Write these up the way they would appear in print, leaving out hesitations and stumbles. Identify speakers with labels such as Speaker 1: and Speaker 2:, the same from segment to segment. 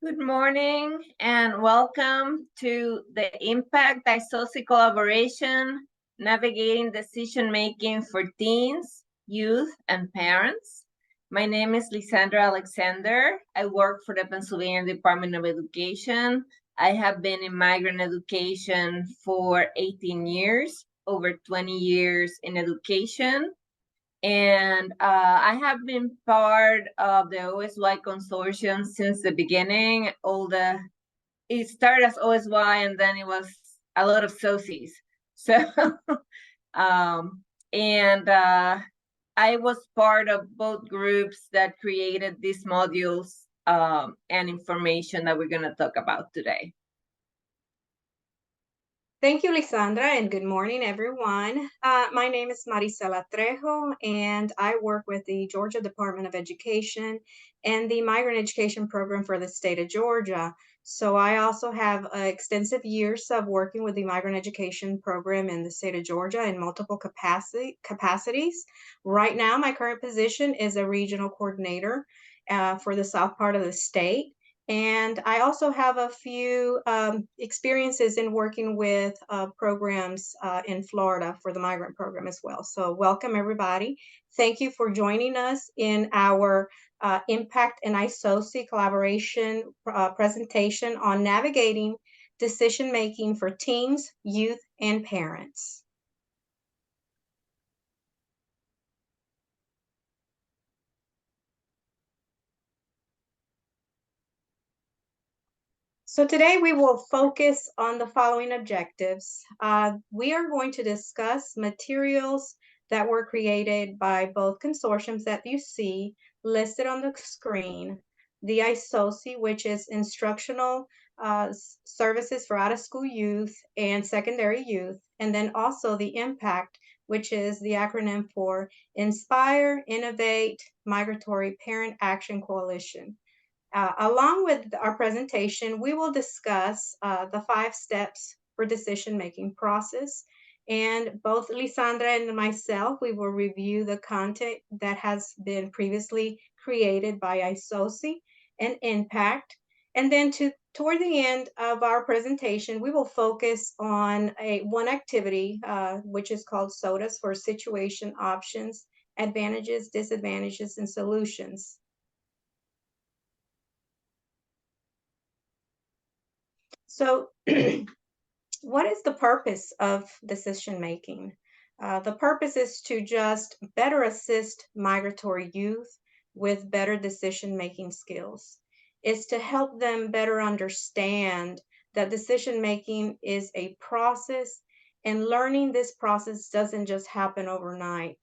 Speaker 1: Good morning and welcome to the Impact iSOSY collaboration, Navigating Decision-Making for Teens, Youth, and Parents. My name is Lisandra Alexander. I work for the Pennsylvania Department of Education. I have been in migrant education for 18 years, over 20 years in education. And I have been part of the OSY consortium since the beginning. It started as OSY and then it was a lot of SOSYs. So, and I was part of both groups that created these modules and information that we're going to talk about today.
Speaker 2: Thank you, Lisandra, and good morning, everyone. My name is Marisela Trejo, and I work with the Georgia Department of Education and the Migrant Education Program for the state of Georgia. So I also have extensive years of working with the Migrant Education Program in the state of Georgia in multiple capacities. Right now, my current position is a regional coordinator for the south part of the state. And I also have a few experiences in working with programs in Florida for the migrant program as well. So welcome, everybody. Thank you for joining us in our Impact and iSOSY collaboration presentation on navigating decision-making for teens, youth, and parents. So today we will focus on the following objectives. We are going to discuss materials that were created by both consortiums that you see listed on the screen. The iSOSY, which is Instructional Services for Out-of-School Youth and Secondary Youth, and then also the IMPACT, which is the acronym for Inspire, Innovate, Migratory Parent Action Coalition. Along with our presentation, we will discuss the 5 steps for decision-making process. And both Lisandra and myself, we will review the content that has been previously created by iSOSY and IMPACT. And then toward the end of our presentation, we will focus on one activity, which is called SOTAs for Situation Options, Advantages, Disadvantages, and Solutions. So what is the purpose of decision making? The purpose is to just better assist migratory youth with better decision making skills. It's to help them better understand that decision making is a process, and learning this process doesn't just happen overnight.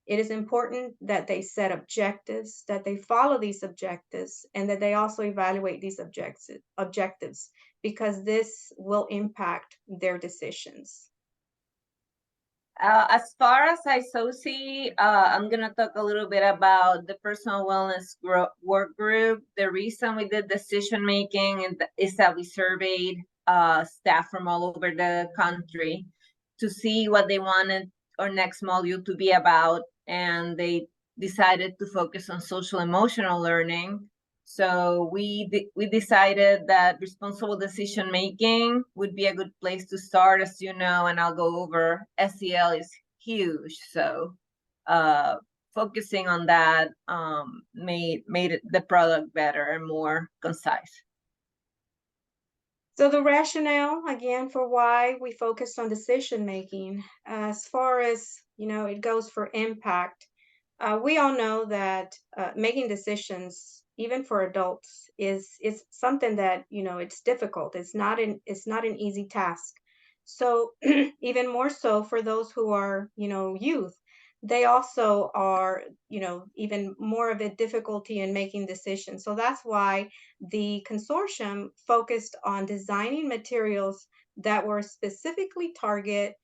Speaker 2: It is important that they set objectives, that they follow these objectives, and that they also evaluate these objectives, because this will impact their decisions.
Speaker 1: As far as iSOSY, I'm going to talk a little bit about the personal wellness work group. The reason we did decision making is that we surveyed staff from all over the country to see what they wanted our next module to be about, and they decided to focus on social emotional learning. So we decided that responsible decision making would be a good place to start. As you know, and I'll go over, SEL is huge. So focusing on that made the product better and more concise.
Speaker 2: So the rationale, again, for why we focused on decision making, as far as it goes for impact, we all know that making decisions, even for adults, is something that it's difficult. It's not an easy task. So even more so for those who are youth, they also are even more of a difficulty in making decisions. So that's why the consortium focused on designing materials that were specifically target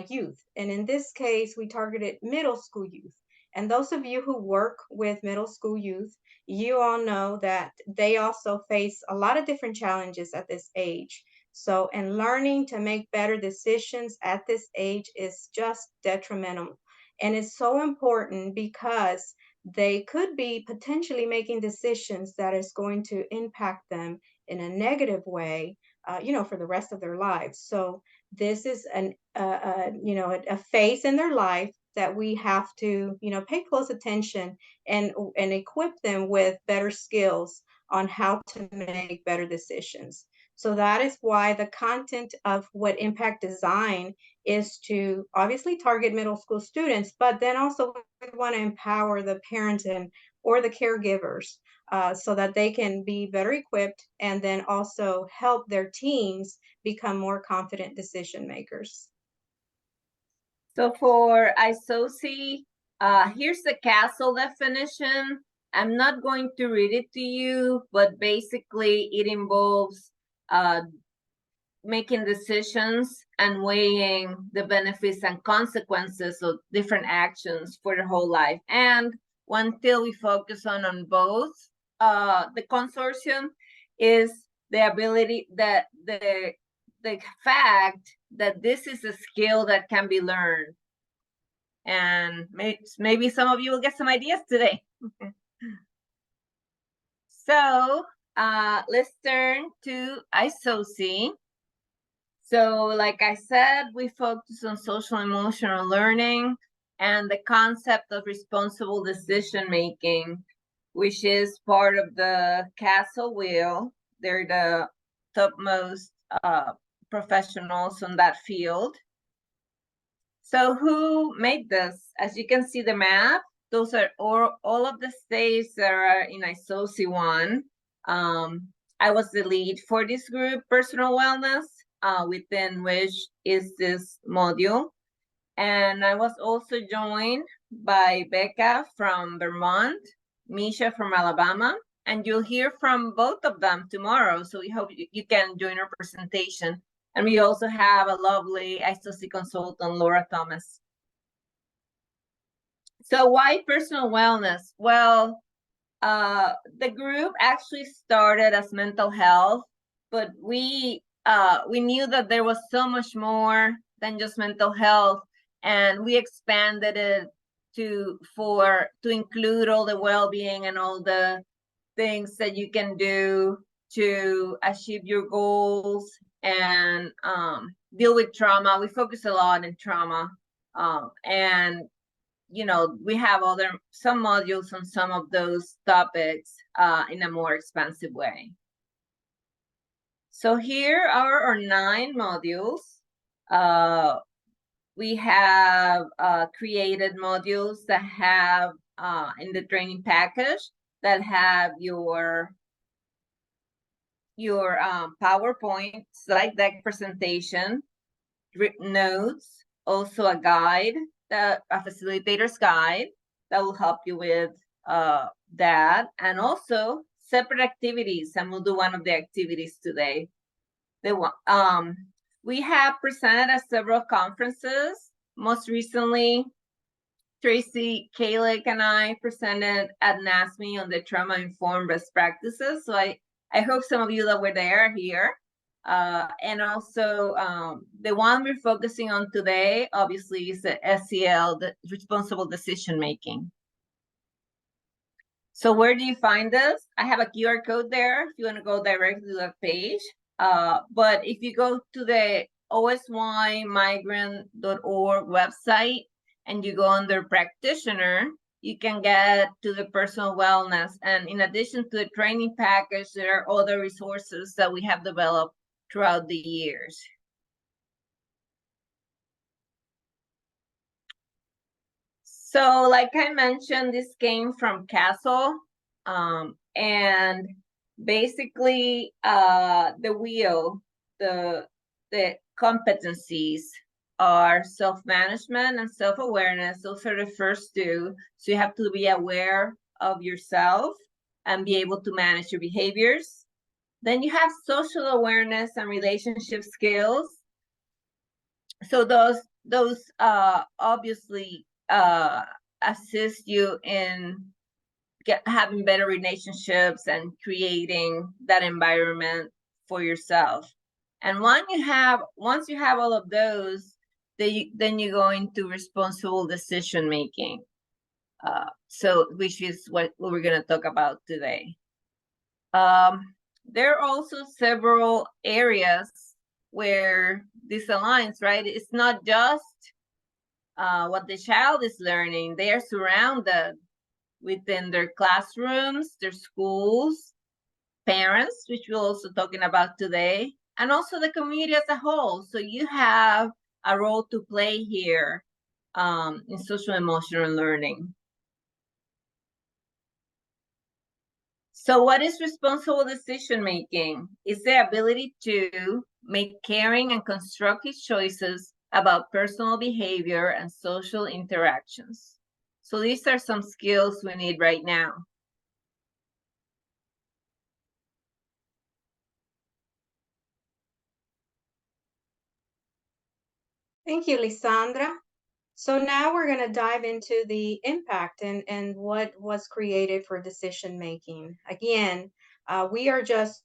Speaker 2: youth. And in this case, we targeted middle school youth. And those of you who work with middle school youth, you all know that they also face a lot of different challenges at this age. So, and learning to make better decisions at this age is just detrimental. And it's so important because they could be potentially making decisions that is going to impact them in a negative way, for the rest of their lives. So this is a phase in their life that we have to, pay close attention and equip them with better skills on how to make better decisions. So that is why the content of what impact design is to obviously target middle school students, but then also we want to empower the parents or the caregivers so that they can be better equipped and then also help their teens become more confident decision makers.
Speaker 1: So for iSOSY, here's the CASTLE definition. I'm not going to read it to you, but basically it involves making decisions and weighing the benefits and consequences of different actions for the whole life. And one thing we focus on both the consortium is the ability that the fact that this is a skill that can be learned. And maybe some of you will get some ideas today. So let's turn to iSOSY. So like I said, we focus on social emotional learning and the concept of responsible decision making, which is part of the CASTLE wheel. They're the topmost professionals on that field. So who made this? As you can see the map, those are all of the states that are in iSOSY 1. I was the lead for this group, personal wellness, within which is this module. And I was also joined by Becca from Vermont, Misha from Alabama, and you'll hear from both of them tomorrow. So we hope you can join our presentation. And we also have a lovely iSOSY consultant, Laura Thomas. So why personal wellness? Well, the group actually started as mental health, but we knew that there was so much more than just mental health, and we expanded it to include all the well-being and all the things that you can do to achieve your goals and deal with trauma. We focus a lot in trauma, and we have some modules on some of those topics in a more expansive way. So here are our 9 modules. We have created modules that have in the training package that have your PowerPoint slide deck presentation, notes, also a guide, a facilitator's guide that will help you with that, and also separate activities. And we'll do one of the activities today. We have presented at several conferences. Most recently, Tracy Kalick and I presented at NASME on the trauma-informed best practices. So I hope some of you that were there are here. And also the one we're focusing on today, obviously, is the SEL, the responsible decision making. So where do you find this? I have a QR code there if you want to go directly to that page. But if you go to the osymigrant.org website and you go under practitioner, you can get to the personal wellness. And in addition to the training package, there are other resources that we have developed throughout the years. So like I mentioned, this came from CASTLE, and basically the wheel, the competencies are self-management and self-awareness. Those are the first 2. So you have to be aware of yourself and be able to manage your behaviors. Then you have social awareness and relationship skills. So those obviously assist you in having better relationships and creating that environment for yourself. And once you have all of those, then you go into responsible decision making. So which is what we're going to talk about today. There are also several areas where this aligns, right? It's not just what the child is learning. They are surrounded within their classrooms, their schools, parents, which we're also talking about today, and also the community as a whole. So you have a role to play here in social emotional learning. So what is responsible decision making? It's the ability to make caring and constructive choices about personal behavior and social interactions. So these are some skills we need right now.
Speaker 2: Thank you, Lisandra. So now we're going to dive into the impact and what was created for decision making. Again, we are just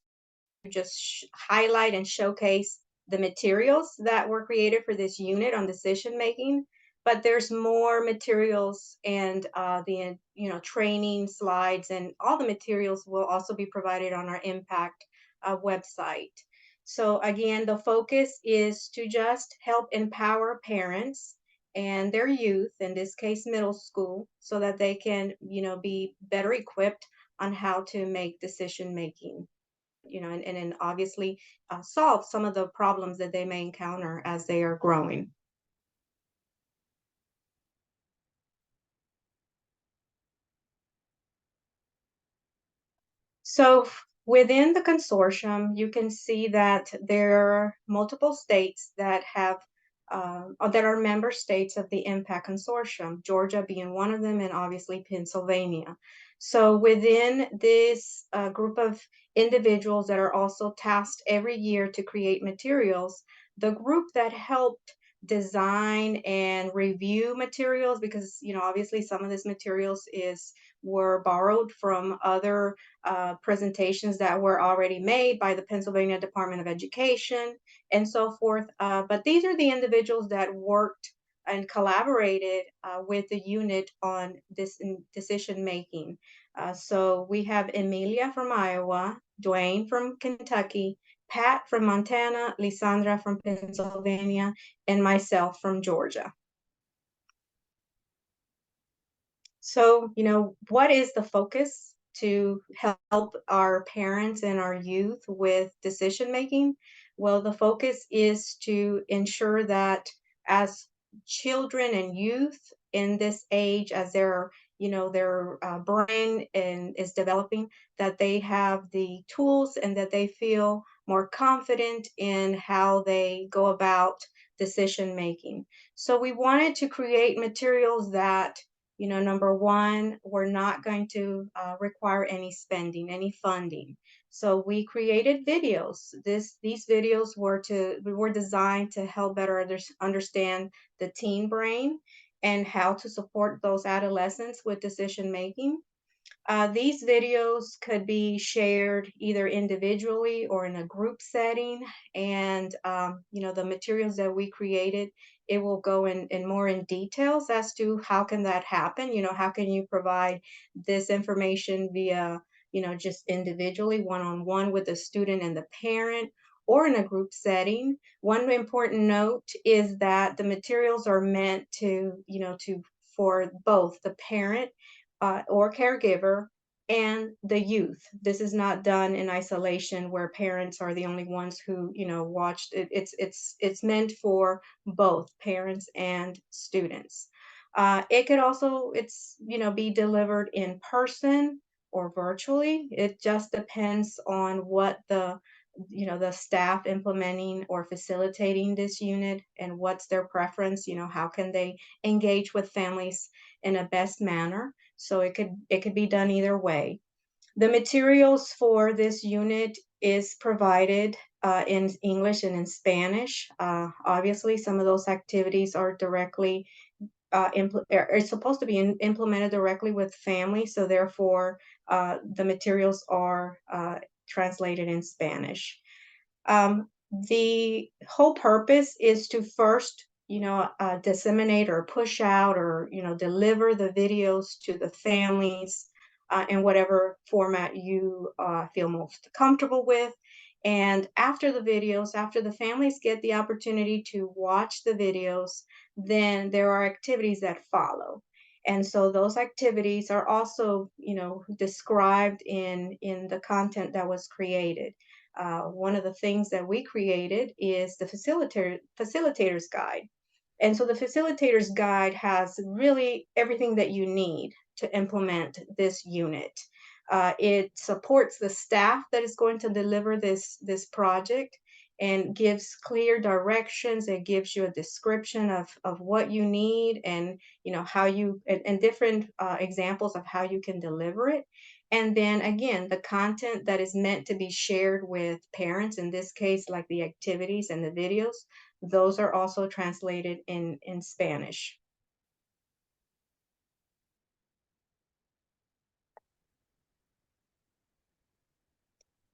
Speaker 2: highlight and showcase the materials that were created for this unit on decision making, but there's more materials and the training slides and all the materials will also be provided on our impact website. So again, the focus is to just help empower parents and their youth, in this case middle school, so that they can be better equipped on how to make decision making, and then obviously solve some of the problems that they may encounter as they are growing. So within the consortium, you can see that there are multiple states that have that are member states of the Impact Consortium, Georgia being one of them, and obviously Pennsylvania. So within this group of individuals that are also tasked every year to create materials, the group that helped design and review materials, because obviously some of this materials were borrowed from other presentations that were already made by the Pennsylvania Department of Education and so forth. But these are the individuals that worked and collaborated with the unit on this decision making. So we have Emilia from Iowa, Dwayne from Kentucky, Pat from Montana, Lisandra from Pennsylvania, and myself from Georgia. So, what is the focus to help our parents and our youth with decision making? Well, the focus is to ensure that as children and youth in this age, as their brain is developing, that they have the tools and that they feel more confident in how they go about decision making. So we wanted to create materials that number one, we're not going to require any spending, any funding. So we created videos. These videos were designed to help better understand the teen brain and how to support those adolescents with decision making. These videos could be shared either individually or in a group setting. And, the materials that we created, it will go in more in details as to how can that happen? How can you provide this information via, just individually, one-on-one with the student and the parent, or in a group setting. One important note is that the materials are meant for both the parent or caregiver and the youth. This is not done in isolation where parents are the only ones who watched it. It's meant for both parents and students. It could also be delivered in person or virtually. It just depends on what the staff implementing or facilitating this unit and what's their preference. How can they engage with families in a best manner? So it could be done either way. The materials for this unit is provided in English and in Spanish. Obviously, some of those activities are directly are supposed to be implemented directly with families, so therefore the materials are translated in Spanish. The whole purpose is to first disseminate or push out or deliver the videos to the families in whatever format you feel most comfortable with. And after the videos, after the families get the opportunity to watch the videos, then there are activities that follow. And so those activities are also, described in the content that was created. One of the things that we created is the facilitator's guide. And so the facilitator's guide has really everything that you need to implement this unit. It supports the staff that is going to deliver this project and gives clear directions. It gives you a description of what you need, and how you, and different examples of how you can deliver it. And then again, the content that is meant to be shared with parents, in this case, like the activities and the videos, those are also translated in Spanish.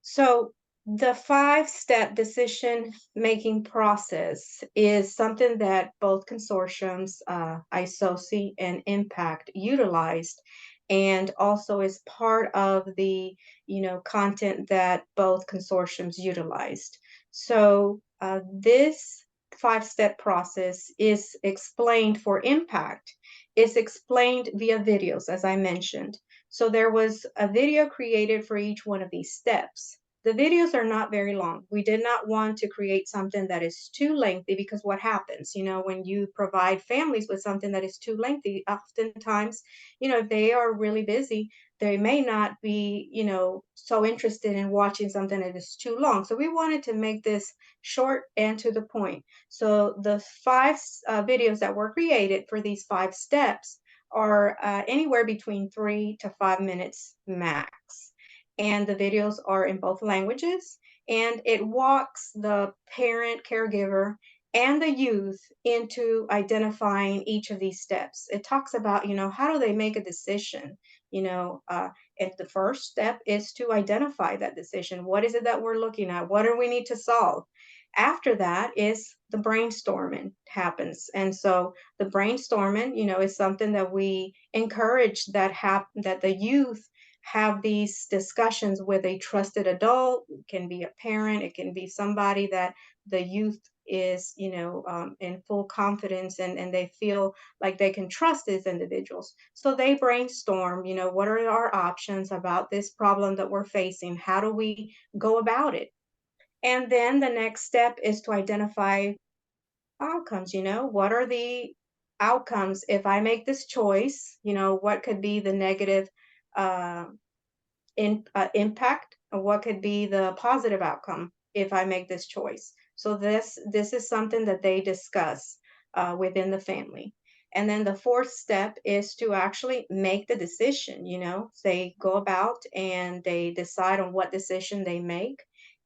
Speaker 2: So the five-step decision-making process is something that both consortiums, iSOSY and Impact, utilized, and also is part of the content that both consortiums utilized. So this five-step process is explained for Impact. It's explained via videos, as I mentioned. So there was a video created for each one of these steps. The videos are not very long. We did not want to create something that is too lengthy, because what happens, when you provide families with something that is too lengthy, oftentimes, if they are really busy, they may not be, so interested in watching something that is too long. So we wanted to make this short and to the point. So the five videos that were created for these five steps are anywhere between 3 to 5 minutes max. And the videos are in both languages, and it walks the parent, caregiver, and the youth into identifying each of these steps. It talks about, how do they make a decision? And the first step is to identify that decision. What is it that we're looking at? What do we need to solve? After that is the brainstorming happens. And so the brainstorming, is something that we encourage that the youth have these discussions with a trusted adult. It can be a parent, it can be somebody that the youth is, in full confidence, and they feel like they can trust these individuals. So they brainstorm, what are our options about this problem that we're facing? How do we go about it? And then the next step is to identify outcomes. What are the outcomes if I make this choice? What could be the negative uh, impact, or what could be the positive outcome if I make this choice? So this is something that they discuss within the family. And then the fourth step is to actually make the decision. They go about and they decide on what decision they make.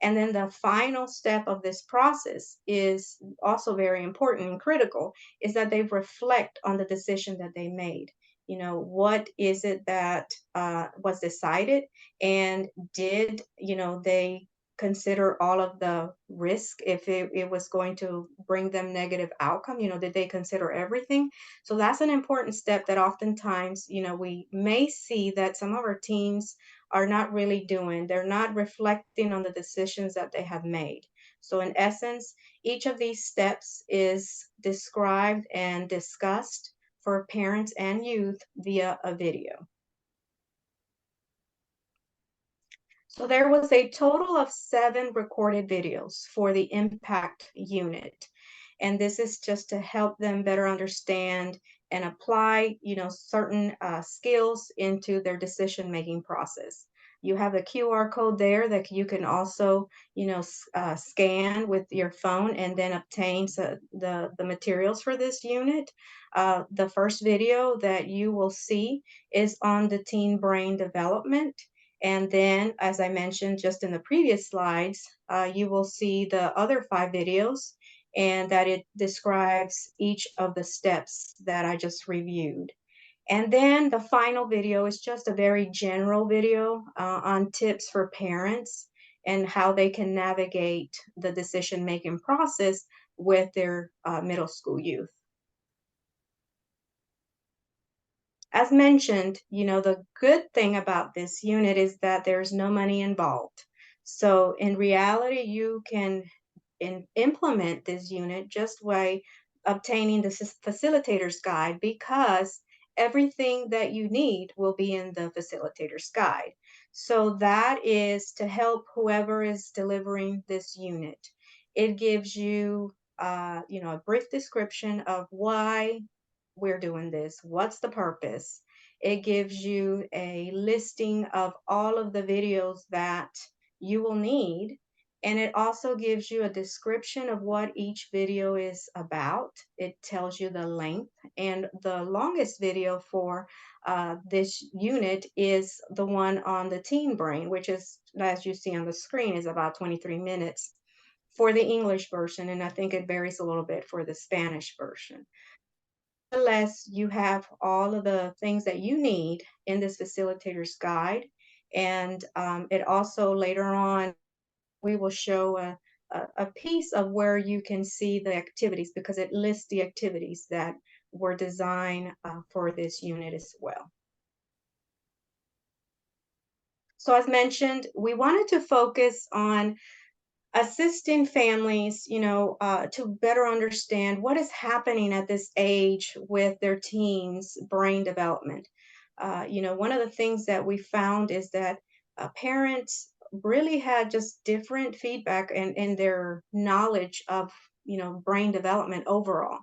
Speaker 2: And then the final step of this process is also very important and critical, is that they reflect on the decision that they made. What is it that was decided, and did they consider all of the risk if it was going to bring them negative outcome? Did they consider everything? So that's an important step that oftentimes we may see that some of our teams are not really doing. They're not reflecting on the decisions that they have made. So in essence, each of these steps is described and discussed for parents and youth via a video. So there was a total of 7 recorded videos for the impact unit. And this is just to help them better understand and apply, certain skills into their decision-making process. You have a QR code there that you can also, scan with your phone and then obtain the materials for this unit. The first video that you will see is on the teen brain development. And then, as I mentioned just in the previous slides, you will see the other 5 videos, and that it describes each of the steps that I just reviewed. And then the final video is just a very general video on tips for parents and how they can navigate the decision-making process with their middle school youth. As mentioned, the good thing about this unit is that there's no money involved. So in reality, you can implement this unit just by obtaining the facilitator's guide, because everything that you need will be in the facilitator's guide. So that is to help whoever is delivering this unit. It gives you, a brief description of why we're doing this, what's the purpose. It gives you a listing of all of the videos that you will need, and it also gives you a description of what each video is about. It tells you the length, and the longest video for this unit is the one on the teen brain, which is, as you see on the screen, is about 23 minutes for the English version, and I think it varies a little bit for the Spanish version. Nonetheless, you have all of the things that you need in this facilitator's guide, and it also later on we will show a piece of where you can see the activities, because it lists the activities that were designed for this unit as well. So as mentioned, we wanted to focus on assisting families, to better understand what is happening at this age with their teens' brain development. One of the things that we found is that parents really had just different feedback in their knowledge of, brain development overall.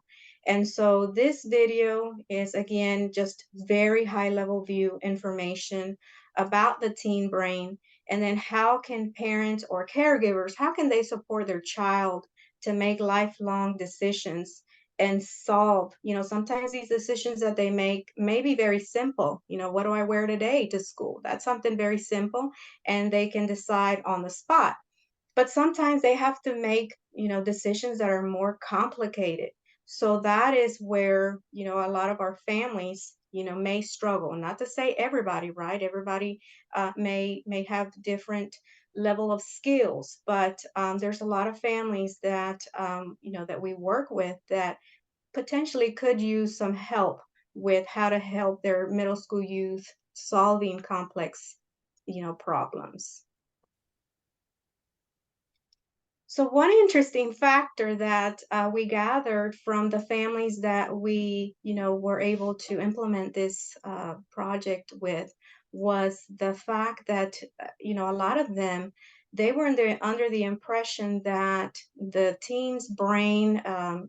Speaker 2: And so this video is again just very high level view information about the teen brain, and then how can parents or caregivers, how can they support their child to make lifelong decisions and solve, sometimes these decisions that they make may be very simple. What do I wear today to school? That's something very simple, and they can decide on the spot. But sometimes they have to make, decisions that are more complicated. So that is where, a lot of our families, may struggle. Not to say everybody, right? Everybody may have different level of skills, but there's a lot of families that, that we work with that potentially could use some help with how to help their middle school youth solving complex, problems. So one interesting factor that we gathered from the families that we, were able to implement this project with was the fact that, a lot of them, they were under the impression that the teen's brain,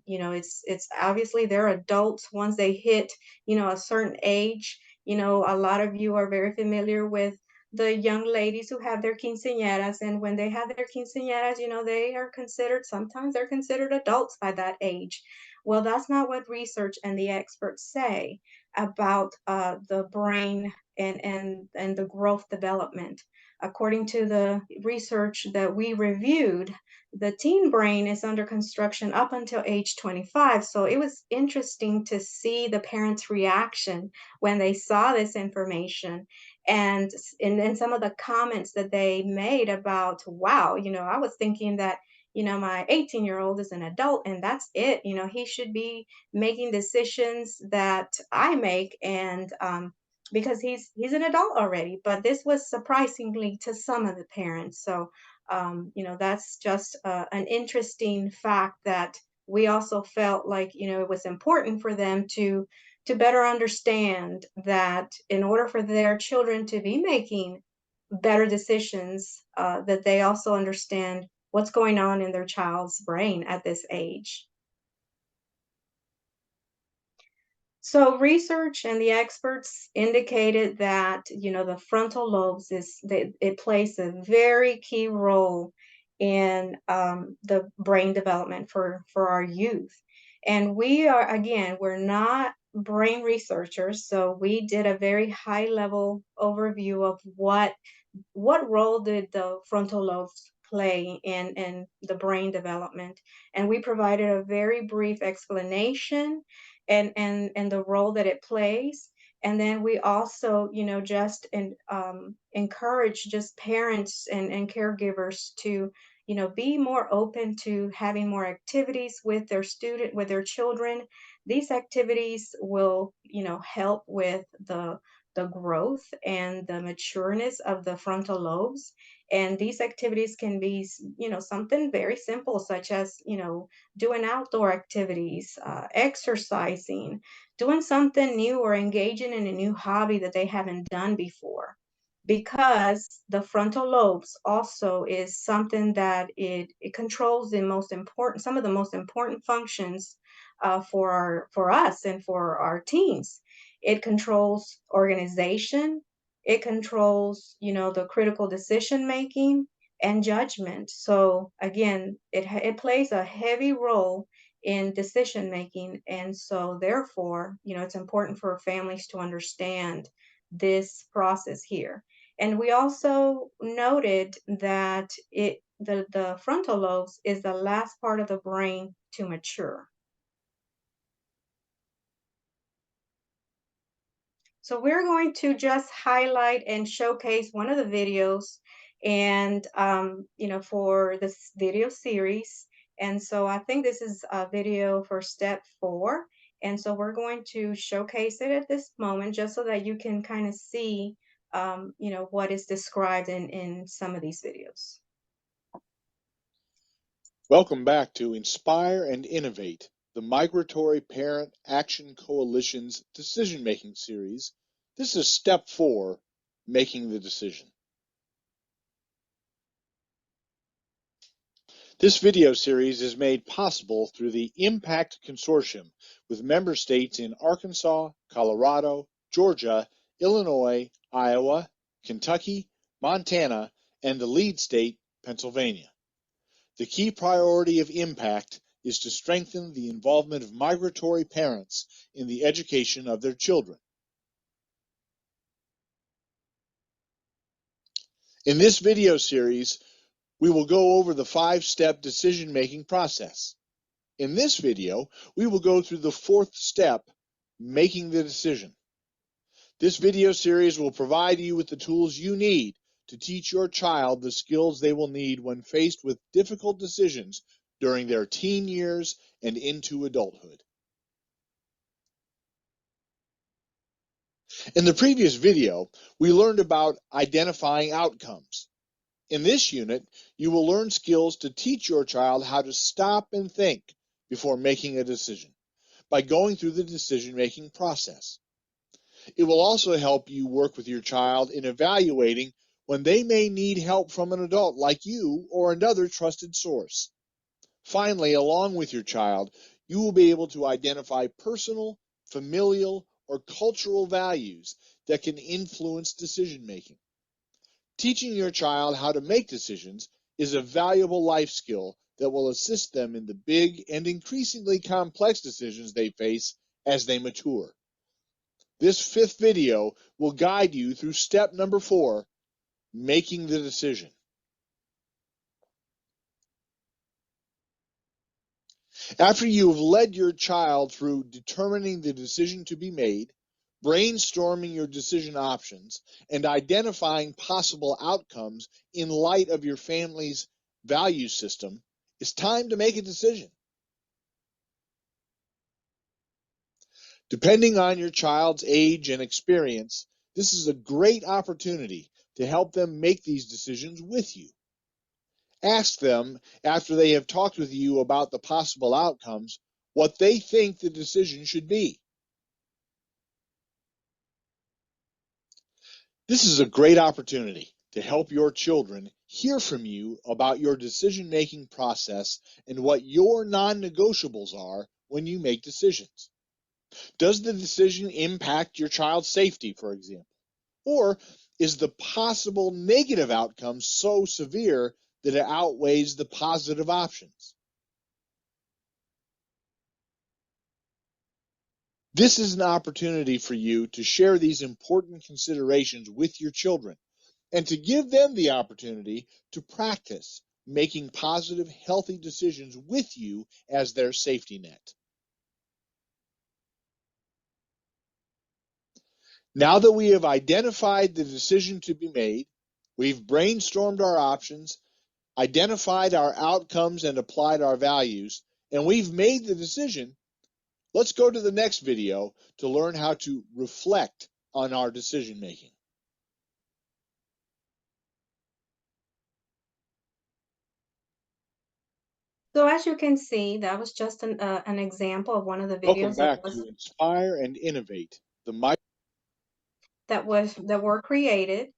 Speaker 2: it's obviously they're adults once they hit, a certain age. A lot of you are very familiar with the young ladies who have their quinceañeras, and when they have their quinceañeras, they are considered, sometimes they're considered adults by that age. Well, that's not what research and the experts say about the brain and the growth development. According to the research that we reviewed, the teen brain is under construction up until age 25. So it was interesting to see the parents' reaction when they saw this information, and some of the comments that they made about, wow, I was thinking that, my 18-year-old is an adult and that's it. He should be making decisions that I make, and because he's an adult already. But this was surprisingly to some of the parents. So that's just an interesting fact that we also felt like, it was important for them to better understand that in order for their children to be making better decisions, that they also understand what's going on in their child's brain at this age. So research and the experts indicated that, the frontal lobes it plays a very key role in the brain development for our youth. And we're not brain researchers, so we did a very high level overview of what role did the frontal lobes play in the brain development. And we provided a very brief explanation and the role that it plays. And then we also, just encourage just parents and caregivers to, be more open to having more activities with their children. These activities will, help with the growth and the matureness of the frontal lobes. And these activities can be, something very simple, such as, doing outdoor activities, exercising, doing something new, or engaging in a new hobby that they haven't done before, because the frontal lobes also is something that it controls some of the most important functions for us and for our teens. It controls organization, it controls, the critical decision making and judgment. So again, it plays a heavy role in decision making. And so therefore, it's important for families to understand this process here. And we also noted that the frontal lobes is the last part of the brain to mature. So we're going to just highlight and showcase one of the videos, and for this video series. And so I think this is a video for step 4. And so we're going to showcase it at this moment, just so that you can kind of see, what is described in some of these videos.
Speaker 3: Welcome back to Inspire and Innovate, the Migratory Parent Action Coalition's decision-making series. This is step 4, making the decision. This video series is made possible through the Impact Consortium with member states in Arkansas, Colorado, Georgia, Illinois, Iowa, Kentucky, Montana, and the lead state, Pennsylvania. The key priority of Impact is to strengthen the involvement of migratory parents in the education of their children. In this video series, we will go over the 5-step decision-making process. In this video, we will go through the 4th step, making the decision. This video series will provide you with the tools you need to teach your child the skills they will need when faced with difficult decisions during their teen years and into adulthood. In the previous video, we learned about identifying outcomes. In this unit, you will learn skills to teach your child how to stop and think before making a decision by going through the decision-making process. It will also help you work with your child in evaluating when they may need help from an adult like you or another trusted source. Finally, along with your child, you will be able to identify personal, familial, or cultural values that can influence decision-making. Teaching your child how to make decisions is a valuable life skill that will assist them in the big and increasingly complex decisions they face as they mature. This 5th video will guide you through step number 4, making the decision. After you have led your child through determining the decision to be made, brainstorming your decision options, and identifying possible outcomes in light of your family's value system, it's time to make a decision. Depending on your child's age and experience, this is a great opportunity to help them make these decisions with you. Ask them, after they have talked with you about the possible outcomes, what they think the decision should be. This is a great opportunity to help your children hear from you about your decision-making process and what your non-negotiables are when you make decisions. Does the decision impact your child's safety, for example? Or is the possible negative outcome so severe that it outweighs the positive options? This is an opportunity for you to share these important considerations with your children and to give them the opportunity to practice making positive, healthy decisions with you as their safety net. Now that we have identified the decision to be made, we've brainstormed our options, identified our outcomes, and applied our values, and we've made the decision, let's go to the next video to learn how to reflect on our decision making.
Speaker 2: So as you can see, that was just an example of one of the
Speaker 3: Welcome
Speaker 2: videos
Speaker 3: back to Inspire and Innovate,
Speaker 2: that were created.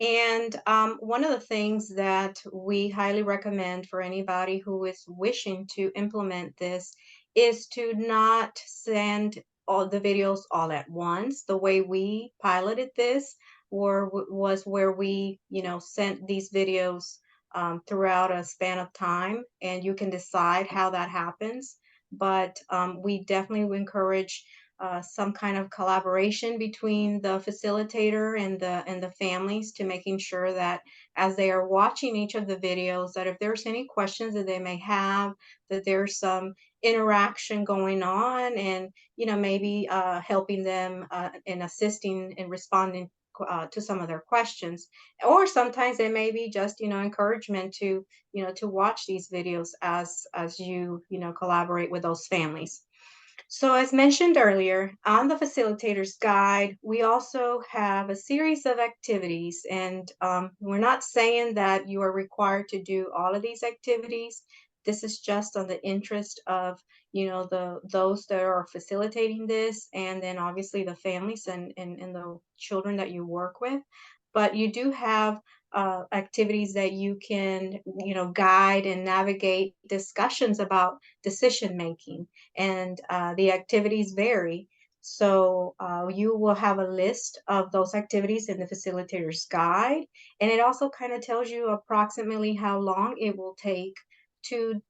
Speaker 2: And one of the things that we highly recommend for anybody who is wishing to implement this is to not send all the videos all at once. The way we piloted this was where we, sent these videos throughout a span of time, and you can decide how that happens. But we definitely encourage some kind of collaboration between the facilitator and the families, to making sure that as they are watching each of the videos, that if there's any questions that they may have, that there's some interaction going on, and maybe helping them and assisting in responding to some of their questions. Or sometimes it may be just encouragement to to watch these videos as you collaborate with those families. So, as mentioned earlier, on the facilitator's guide, we also have a series of activities, and we're not saying that you are required to do all of these activities. This is just on the interest of those that are facilitating this, and then obviously the families and the children that you work with. But you do have activities that you can guide and navigate discussions about decision making, and the activities vary. So you will have a list of those activities in the facilitator's guide, and it also kind of tells you approximately how long it will take to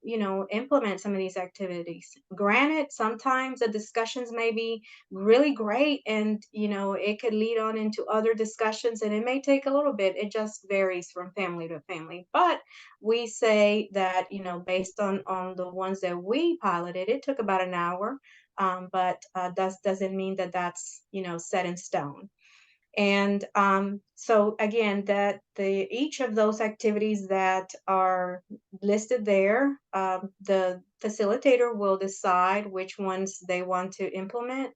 Speaker 2: implement some of these activities. Granted, sometimes the discussions may be really great, and it could lead on into other discussions, and it may take a little bit. It just varies from family to family. But we say that based on the ones that we piloted, it took about an hour. But doesn't mean that that's set in stone. And so again, that each of those activities that are listed there, the facilitator will decide which ones they want to implement.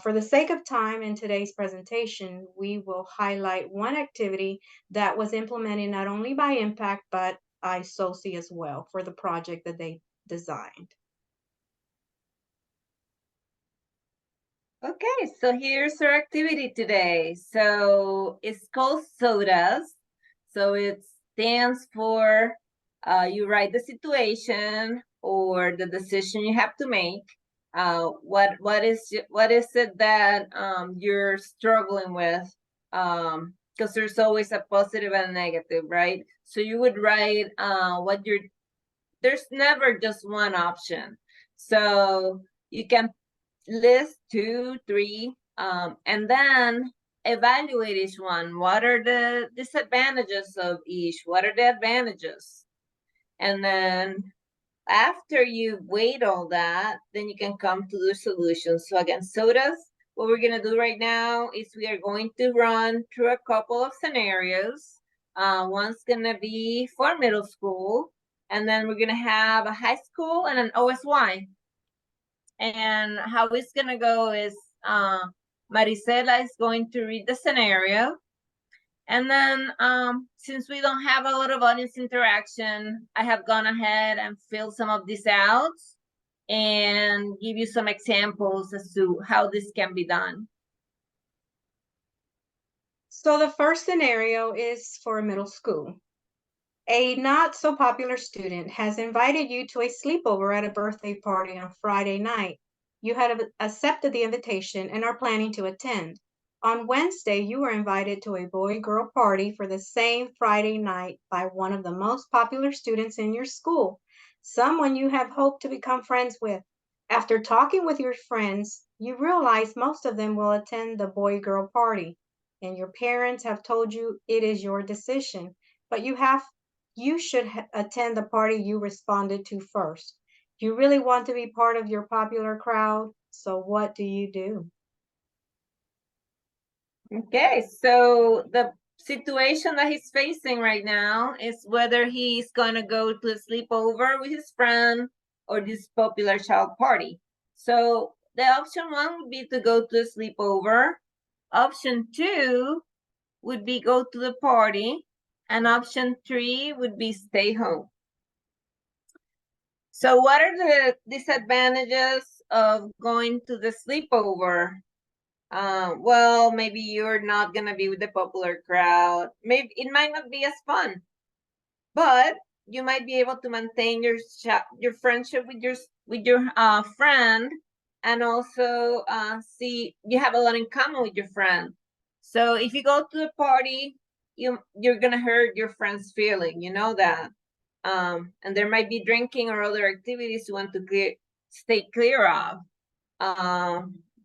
Speaker 2: For the sake of time in today's presentation, we will highlight one activity that was implemented not only by Impact, but iSOSY as well, for the project that they designed.
Speaker 1: Okay, so here's our activity today. So it's called SODAS. So it stands for you write the situation or the decision you have to make. What is it that you're struggling with? Because there's always a positive and a negative, right? So you would write there's never just one option. So you can list 2, 3, and then evaluate each one. What are the disadvantages of each? What are the advantages? And then after you weigh all that, then you can come to the solution. So again, SODAS, what we're going to do right now is we are going to run through a couple of scenarios. One's going to be for middle school, and then we're going to have a high school and an OSY. And how it's gonna go is Marisela is going to read the scenario. And then since we don't have a lot of audience interaction, I have gone ahead and filled some of these out and give you some examples as to how this can be done.
Speaker 2: So the first scenario is for middle school. A not so popular student has invited you to a sleepover at a birthday party on Friday night. You had accepted the invitation and are planning to attend. On Wednesday, you were invited to a boy-girl party for the same Friday night by one of the most popular students in your school, someone you have hoped to become friends with. After talking with your friends, you realize most of them will attend the boy-girl party, and your parents have told you it is your decision, but you should attend the party you responded to first. You really want to be part of your popular crowd, so what do you do?
Speaker 1: Okay, so the situation that he's facing right now is whether he's going to go to a sleepover with his friend or this popular child party. So the option one would be to go to a sleepover. Option two would be go to the party. And option three would be stay home. So what are the disadvantages of going to the sleepover? Well, maybe you're not gonna be with the popular crowd. Maybe it might not be as fun, but you might be able to maintain your friendship with your friend, and also see you have a lot in common with your friend. So if you go to the party, you're gonna hurt your friend's feeling. You know that, and there might be drinking or other activities you want to stay clear of.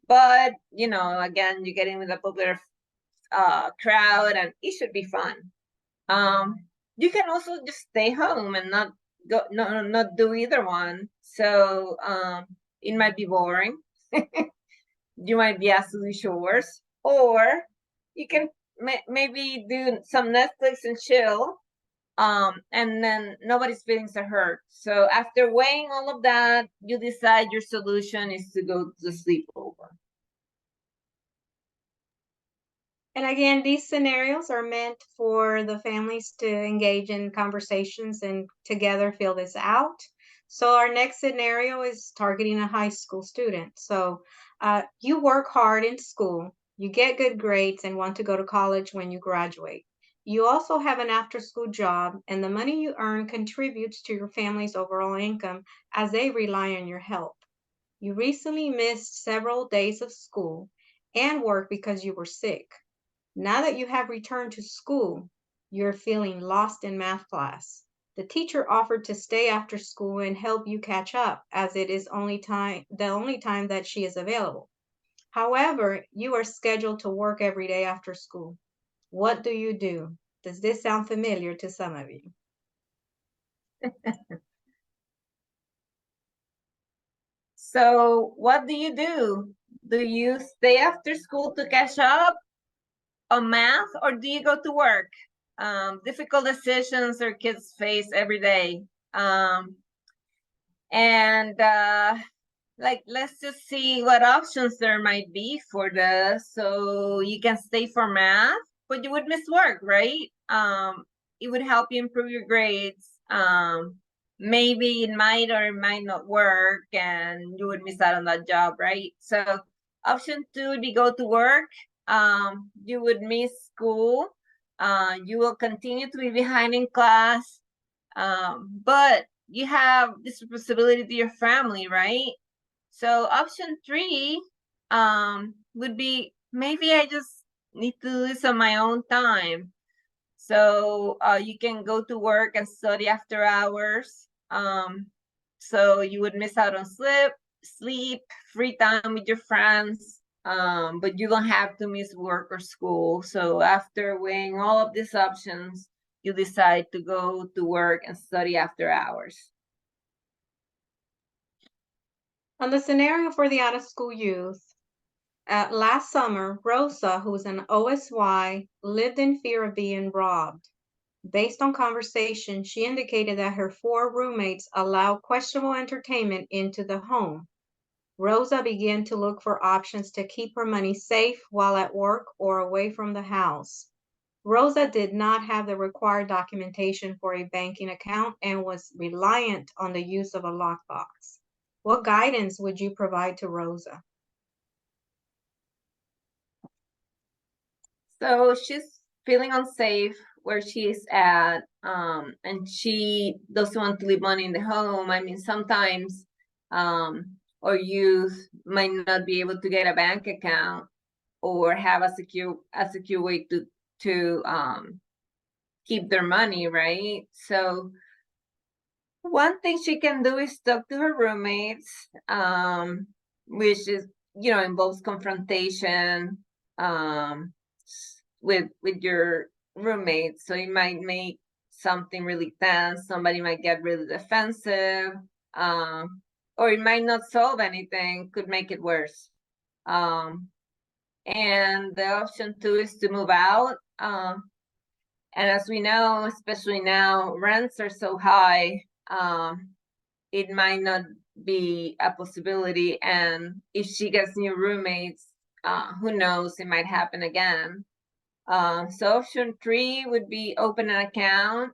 Speaker 1: But you know, again, you get in with a popular crowd, and it should be fun. You can also just stay home and not go, not do either one. So it might be boring. You might be asked to do chores, or you can maybe do some Netflix and chill, and then nobody's feelings are hurt. So after weighing all of that, you decide your solution is to go to the sleepover.
Speaker 2: And again, these scenarios are meant for the families to engage in conversations and together fill this out. So our next scenario is targeting a high school student. So you work hard in school, you get good grades and want to go to college when you graduate. You also have an after-school job, and the money you earn contributes to your family's overall income as they rely on your help. You recently missed several days of school and work because you were sick. Now that you have returned to school, you're feeling lost in math class. The teacher offered to stay after school and help you catch up, as it is the only time that she is available. However, you are scheduled to work every day after school. What do you do? Does this sound familiar to some of you?
Speaker 1: So what do you do? Do you stay after school to catch up on math, or do you go to work? Difficult decisions our kids face every day. And like, let's just see what options there might be for this. So you can stay for math, but you would miss work, right? It would help you improve your grades. Maybe it might or it might not work, and you would miss out on that job, right? So option two would be go to work. You would miss school. You will continue to be behind in class, but you have this responsibility to your family, right? So option three would be maybe I just need to do this on my own time. So you can go to work and study after hours. So you would miss out on sleep, free time with your friends. But you don't have to miss work or school. So after weighing all of these options, you decide to go to work and study after hours.
Speaker 2: On the scenario for the out-of-school youth, last summer, Rosa, who's an OSY, lived in fear of being robbed. Based on conversation, she indicated that her 4 roommates allowed questionable entertainment into the home. Rosa began to look for options to keep her money safe while at work or away from the house. Rosa did not have the required documentation for a banking account and was reliant on the use of a lockbox. What guidance would you provide to Rosa?
Speaker 1: So she's feeling unsafe where she is at, and she doesn't want to leave money in the home. I mean, sometimes our youth might not be able to get a bank account or have a secure way to keep their money, right? So one thing she can do is talk to her roommates, which is, you know, involves confrontation with your roommates. So it might make something really tense. Somebody might get really defensive, or it might not solve anything. Could make it worse. and the option 2 is to move out. And as we know, especially now, rents are so high, it might not be a possibility. And if she gets new roommates, who knows, it might happen again. So option 3 would be open an account.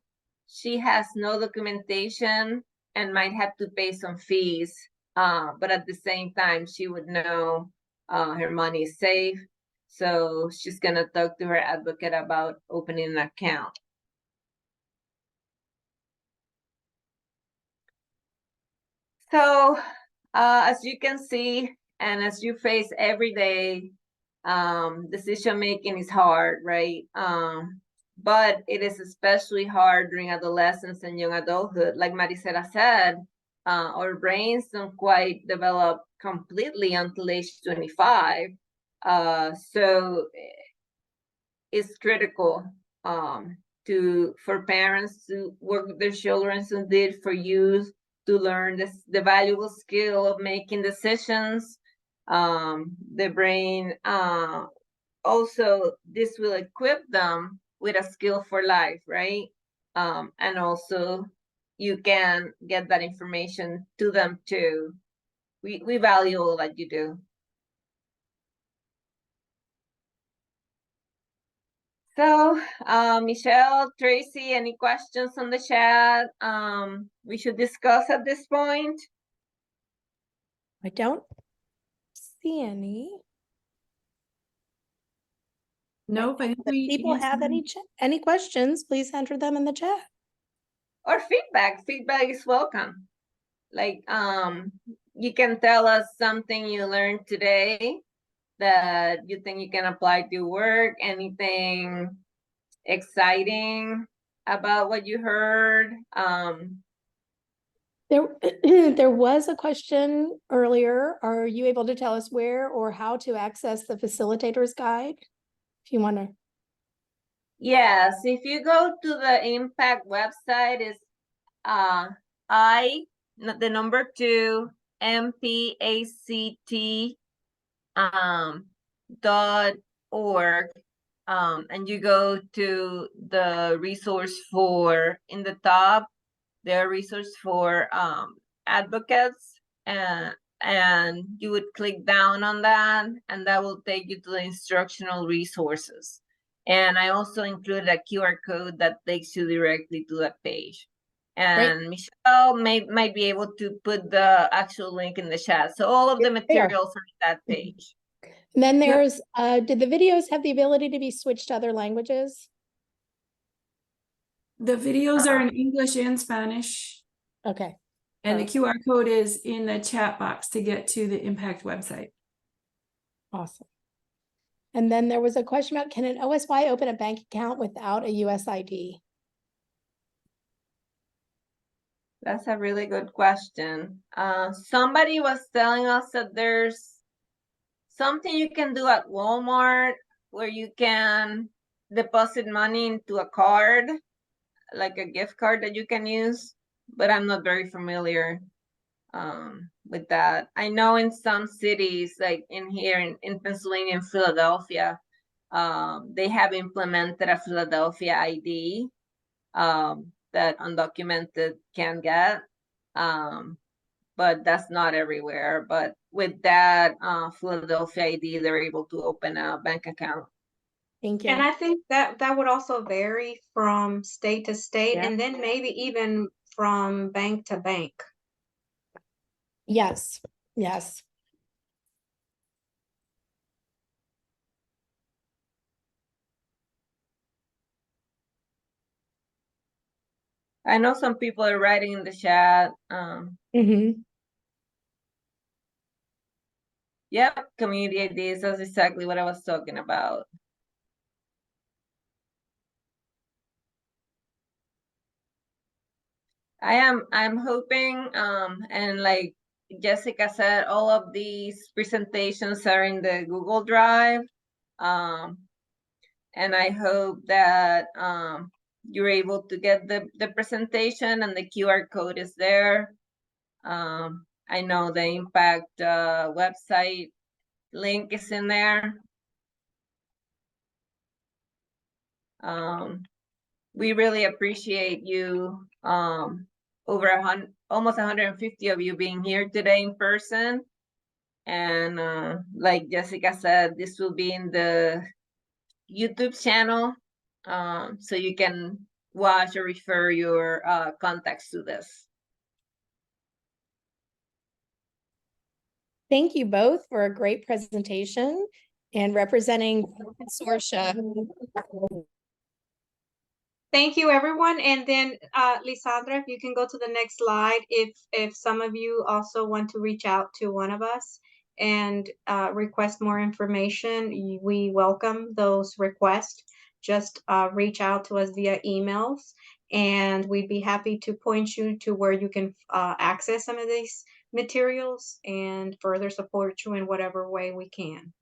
Speaker 1: She has no documentation and might have to pay some fees, but at the same time, she would know her money is safe. So she's gonna talk to her advocate about opening an account. So as you can see, and as you face every day, decision making is hard, right? But it is especially hard during adolescence and young adulthood. Like Maricela said, our brains don't quite develop completely until age 25. So it's critical for parents to work with their children, as indeed for youth to learn the valuable skill of making decisions. The brain also, this will equip them with a skill for life, right? And also you can get that information to them too. We value all that you do. So, Michelle, Tracy, any questions on the chat we should discuss at this point?
Speaker 4: I don't see any.
Speaker 5: No, I think
Speaker 4: If people have any questions, please enter them in the chat.
Speaker 1: Or feedback. Feedback is welcome. Like, you can tell us something you learned today that you think you can apply to work, anything exciting about what you heard.
Speaker 4: There was a question earlier. Are you able to tell us where or how to access the facilitator's guide? If you want to.
Speaker 1: Yes, if you go to the Impact website, is the number 2 MPACT .org, and you go to the resource for, in the top, there are resource for advocates, and you would click down on that, and that will take you to the instructional resources. And I also included a QR code that takes you directly to that page. And great. Michelle might be able to put the actual link in the chat. So all of the materials are on that page.
Speaker 4: And then there's, did the videos have the ability to be switched to other languages?
Speaker 5: The videos are in English and Spanish.
Speaker 4: Okay.
Speaker 5: And the QR code is in the chat box to get to the Impact website.
Speaker 4: Awesome. And then there was a question about, can an OSY open a bank account without a US ID?
Speaker 1: That's a really good question. Somebody was telling us that there's something you can do at Walmart where you can deposit money into a card, like a gift card that you can use, but I'm not very familiar with that. I know in some cities, like here in Pennsylvania and Philadelphia, they have implemented a Philadelphia ID that undocumented can get, but that's not everywhere. But with that Philadelphia ID, they're able to open a bank account.
Speaker 4: Thank you.
Speaker 2: And I think that would also vary from state to state, and then maybe even from bank to bank.
Speaker 4: Yes, yes.
Speaker 1: I know some people are writing in the chat. Yep, community IDs, that's exactly what I was talking about. I'm hoping, and like Jessica said, all of these presentations are in the Google Drive. And I hope that you're able to get the presentation and the QR code is there. I know the Impact website link is in there. We really appreciate you, almost 150 of you being here today in person. And like Jessica said, this will be in the YouTube channel, so you can watch or refer your contacts to this.
Speaker 4: Thank you both for a great presentation and representing consortia.
Speaker 2: Thank you, everyone. And then, Lisandra, if you can go to the next slide, if some of you also want to reach out to one of us and request more information, we welcome those requests. Just reach out to us via emails, and we'd be happy to point you to where you can access some of these materials and further support you in whatever way we can.